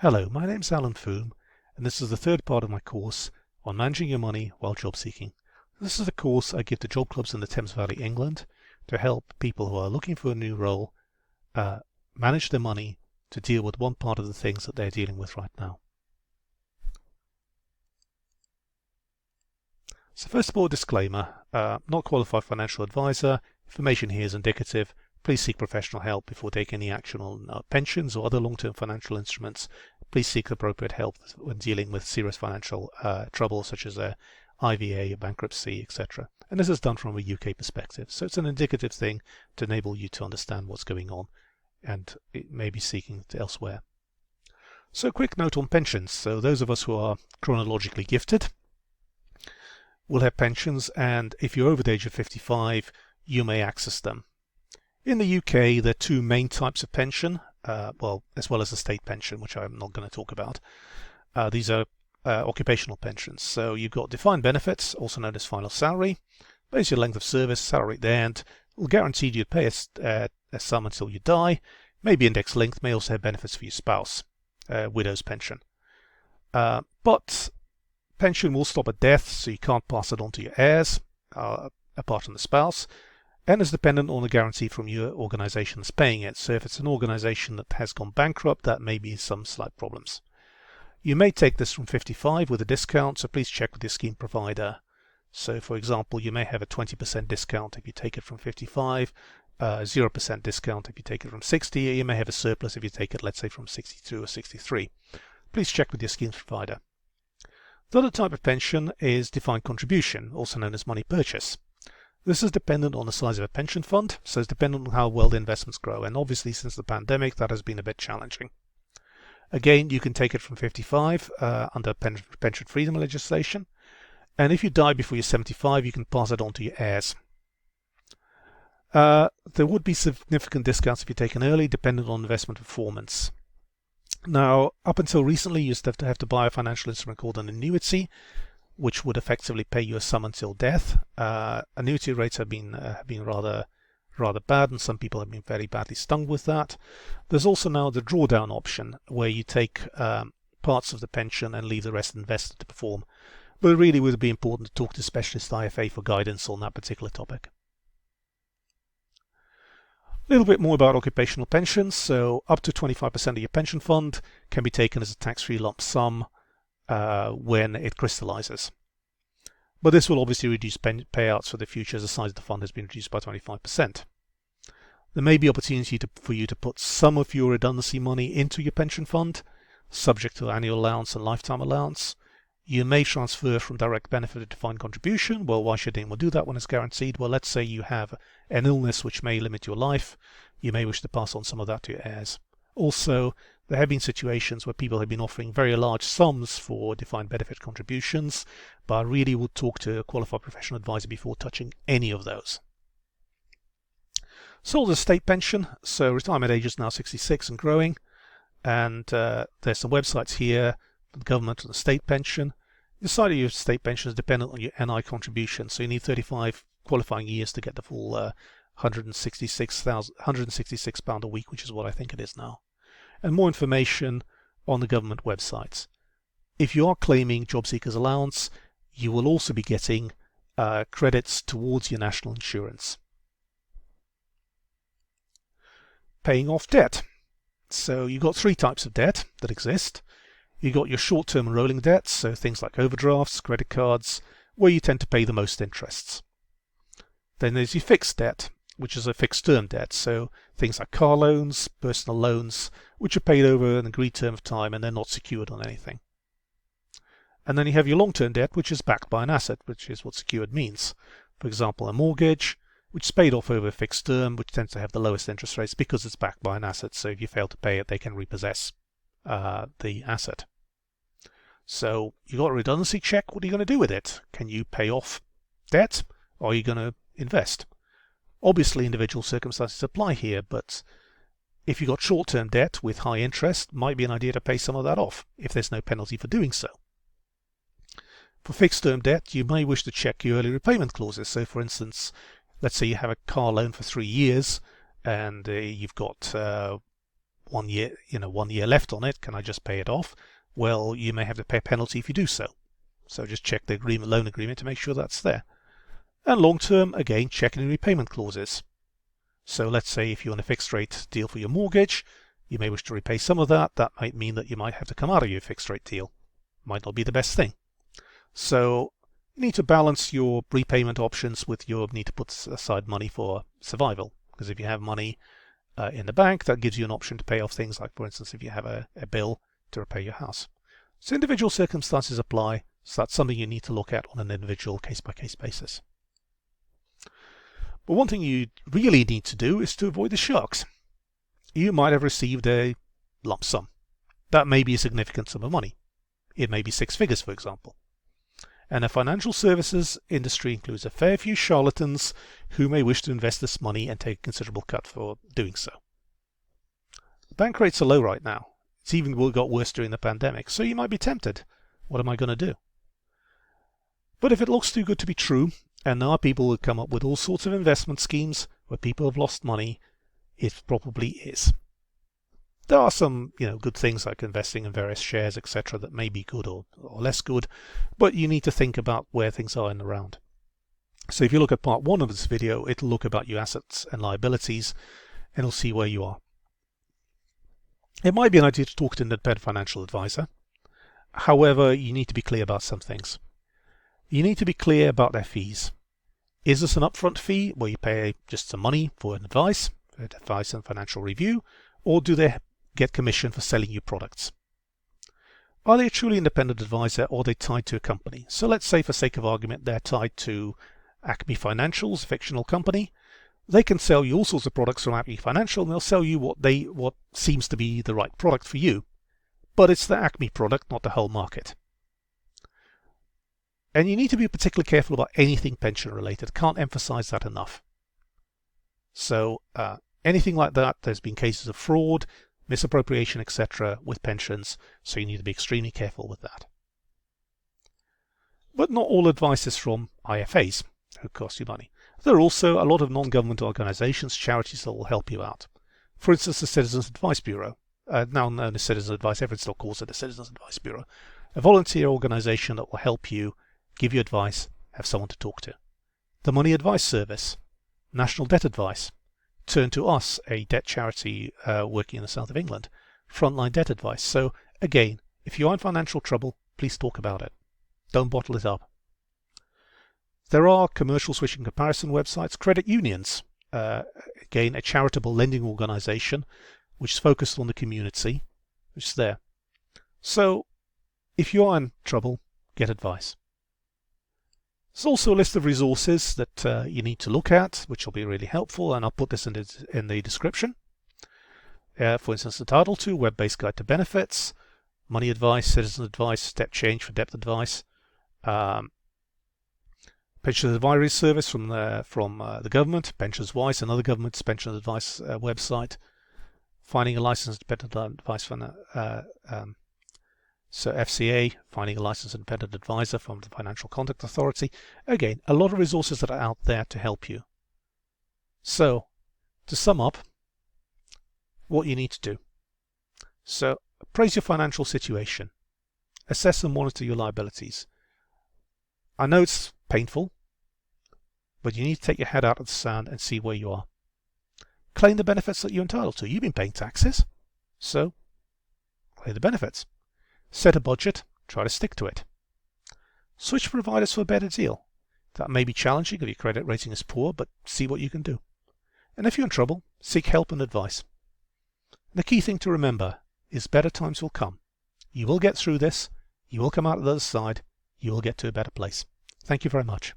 Hello, my name's Alan Foom, and this is the third part of my course on managing your money while job seeking. This is a course I give to job clubs in the Thames Valley, England, to help people who are looking for a new role manage their money to deal with one part of the things that they're dealing with right now. So first of all, disclaimer, not qualified financial advisor, information here is indicative. Please seek professional help before taking any action on pensions or other long-term financial instruments. Please seek appropriate help when dealing with serious financial trouble such as IVA, bankruptcy, etc. And this is done from a UK perspective. So it's an indicative thing to enable you to understand what's going on and it may be seeking it elsewhere. So a quick note on pensions. So those of us who are chronologically gifted will have pensions, and if you're over the age of 55, you may access them. In the UK, there are two main types of pension, as well as the state pension, which I'm not going to talk about. These are occupational pensions. So you've got defined benefits, also known as final salary, based on your length of service, salary at the end, will guarantee you to pay a sum until you die, maybe index linked, may also have benefits for your spouse, widow's pension. But pension will stop at death, so you can't pass it on to your heirs, apart from the spouse, and is dependent on a guarantee from your organisation that's paying it. So if it's an organisation that has gone bankrupt, that may be some slight problems. You may take this from 55 with a discount, so please check with your scheme provider. So for example, you may have a 20% discount if you take it from 55, 0% discount if you take it from 60, or you may have a surplus if you take it, let's say, from 62 or 63. Please check with your scheme provider. The other type of pension is defined contribution, also known as money purchase. This is dependent on the size of a pension fund, so it's dependent on how well the investments grow, and obviously since the pandemic that has been a bit challenging. Again, you can take it from 55 under pension freedom legislation, and if you die before you're 75, you can pass it on to your heirs. There would be significant discounts if you take it early, dependent on investment performance. Now, up until recently, you used to have to buy a financial instrument called an annuity, which would effectively pay you a sum until death. Annuity rates have been rather bad, and some people have been very badly stung with that. There's also now the drawdown option, where you take parts of the pension and leave the rest invested to perform. But it really would be important to talk to specialist IFA for guidance on that particular topic. A little bit more about occupational pensions. So up to 25% of your pension fund can be taken as a tax-free lump sum when it crystallizes. But this will obviously reduce payouts for the future as the size of the fund has been reduced by 25%. There may be opportunity for you to put some of your redundancy money into your pension fund, subject to annual allowance and lifetime allowance. You may transfer from direct benefit to defined contribution. Well, why should anyone do that when it's guaranteed? Well, let's say you have an illness which may limit your life. You may wish to pass on some of that to your heirs. Also, there have been situations where people have been offering very large sums for defined benefit contributions, but I really would talk to a qualified professional advisor before touching any of those. So the state pension. So retirement age is now 66 and growing, and there's some websites here for the government and the state pension. The size of your state pension is dependent on your NI contribution, so you need 35 qualifying years to get the full £166 a week, which is what I think it is now. And more information on the government websites. If you are claiming job seekers allowance, you will also be getting credits towards your national insurance. Paying off debt. So you've got three types of debt that exist. You've got your short-term rolling debts, so things like overdrafts, credit cards, where you tend to pay the most interests. Then there's your fixed debt, which is a fixed term debt, so things like car loans, personal loans, which are paid over an agreed term of time and they're not secured on anything. And then you have your long-term debt, which is backed by an asset, which is what secured means. For example, a mortgage, which is paid off over a fixed term, which tends to have the lowest interest rates because it's backed by an asset, so if you fail to pay it, they can repossess the asset. So you got a redundancy check, what are you going to do with it? Can you pay off debt, or are you going to invest? Obviously, individual circumstances apply here, but if you've got short-term debt with high interest, might be an idea to pay some of that off if there's no penalty for doing so. For fixed-term debt, you may wish to check your early repayment clauses. So, for instance, let's say you have a car loan for 3 years and you've got 1 year, 1 year left on it. Can I just pay it off? Well, you may have to pay a penalty if you do so. So just check the loan agreement to make sure that's there. And long term, again, check any repayment clauses. So let's say if you're on a fixed rate deal for your mortgage, you may wish to repay some of that. That might mean that you might have to come out of your fixed rate deal. Might not be the best thing. So you need to balance your repayment options with your need to put aside money for survival. Because if you have money in the bank, that gives you an option to pay off things like, for instance, if you have a bill to repair your house. So individual circumstances apply. So that's something you need to look at on an individual case-by-case basis. But one thing you really need to do is to avoid the sharks. You might have received a lump sum. That may be a significant sum of money. It may be 6 figures, for example. And the financial services industry includes a fair few charlatans who may wish to invest this money and take a considerable cut for doing so. Bank rates are low right now. It's even got worse during the pandemic, so you might be tempted. What am I going to do? But if it looks too good to be true, and there are people who come up with all sorts of investment schemes where people have lost money, it probably is. There are some, good things like investing in various shares, etc., that may be good or less good, but you need to think about where things are in the round. So if you look at part 1 of this video, it'll look about your assets and liabilities, and it'll see where you are. It might be an idea to talk to an independent financial advisor. However, you need to be clear about some things. You need to be clear about their fees. Is this an upfront fee where you pay just some money for advice and financial review, or do they get commission for selling you products? Are they a truly independent advisor, or are they tied to a company? So let's say, for sake of argument, they're tied to Acme Financial's fictional company. They can sell you all sorts of products from Acme Financial, and they'll sell you what seems to be the right product for you. But it's the Acme product, not the whole market. And you need to be particularly careful about anything pension related. Can't emphasize that enough. So anything like that, there's been cases of fraud, misappropriation, etc. with pensions, so you need to be extremely careful with that. But not all advice is from IFAs, who cost you money. There are also a lot of non-government organizations, charities that will help you out. For instance, the Citizens Advice Bureau, now known as Citizens Advice, everyone still calls it the Citizens Advice Bureau, a volunteer organization that will help you, give you advice, have someone to talk to. The Money Advice Service, National Debt Advice, Turn to Us, a debt charity working in the south of England, Frontline Debt Advice. So again, if you are in financial trouble, please talk about it. Don't bottle it up. There are commercial switching comparison websites, credit unions, again a charitable lending organization which is focused on the community, which is there. So if you are in trouble, get advice. There's also a list of resources that you need to look at, which will be really helpful, and I'll put this in the description. For instance, the Title II, Web-Based Guide to Benefits, Money Advice, Citizen Advice, Step Change for Debt Advice, Pension Advisory Service from the government, Pensions Wise, another government's pension advice website, Finding a Licensed Independent Advice from So FCA, Finding a Licensed Independent Advisor from the Financial Conduct Authority. Again, a lot of resources that are out there to help you. So, to sum up, what you need to do. So, appraise your financial situation. Assess and monitor your liabilities. I know it's painful, but you need to take your head out of the sand and see where you are. Claim the benefits that you're entitled to. You've been paying taxes, so claim the benefits. Set a budget, try to stick to it. Switch providers for a better deal. That may be challenging if your credit rating is poor, but see what you can do. And if you're in trouble, seek help and advice. And the key thing to remember is better times will come. You will get through this, you will come out of the other side, you will get to a better place. Thank you very much.